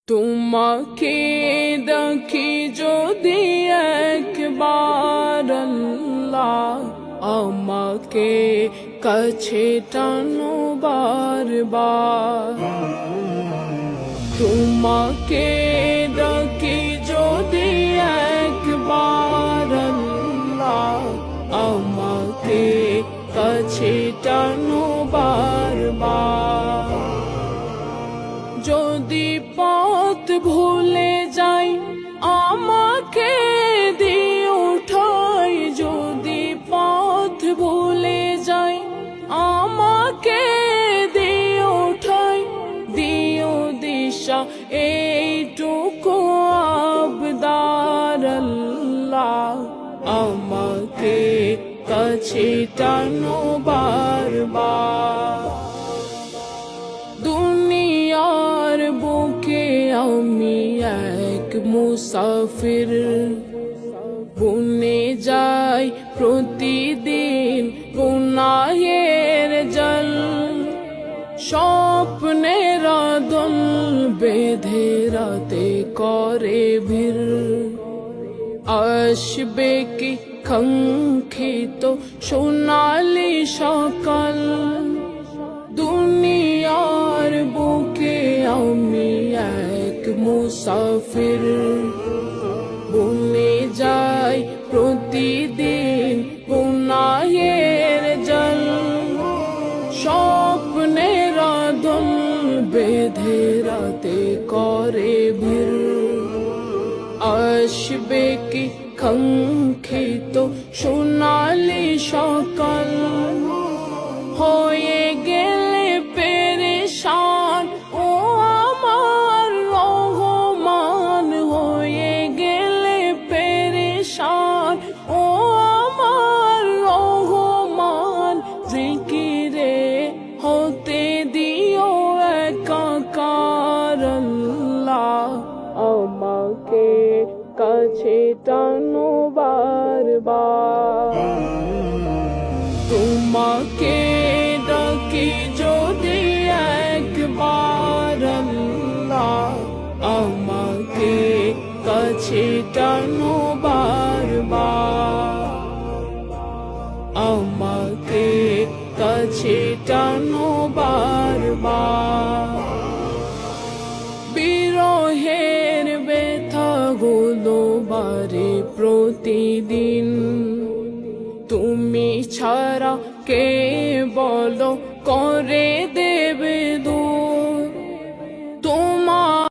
তোমাকে ডাকি যদি একবার আল্লাহ, আমাকে কাছে টানো বারবার। তোমাকে ডাকি যদি একবার আল্লাহ, আমাকে কাছে টানো বারবার। যদি পথ ভুলে যাই আমাকে দিও ঠাই, যদি পথ ভুলে যাই আমাকে দিও ঠাই, দিও দিশা এইটুকু আবদার আল্লাহ, আমাকে কাছে টানো বারবার। দুনিয়ার বুকে আমি এক মুসাফির, বুনে যাই প্রতিদিন গুনাহের জল। স্বপ্নের দল বেঁধে রাতে করে ভিড়, আসবে কি কাঙ্ক্ষিত সোনালি সকাল। দুনিয়ার বুকে আমি এক মুসাফির, বুনে যাই প্রতিদিন গুনাহের জল। স্বপ্নের দল বেঁধে রাতে করে ভিড়, আসবে কি কাঙ্ক্ষিত সোনালি সকাল। হয়ে গেলে পেরেশান ও আমার রহমান, হয়ে গেলে পেরেশান ও আমার রহমান। জিকিরে হতে দিও একাকার আল্লাহ, আমাকে কাছে টানো বারবার। তোমাকে ডাকি যদি একবার আল্লাহ, আমাকে কাছে টানো বারবার, আমাকে কাছে টানো বারবার। বিরহের ব্যথাগুলো বারে প্রতিদিন, তুমি ছাড়া কে বলো করে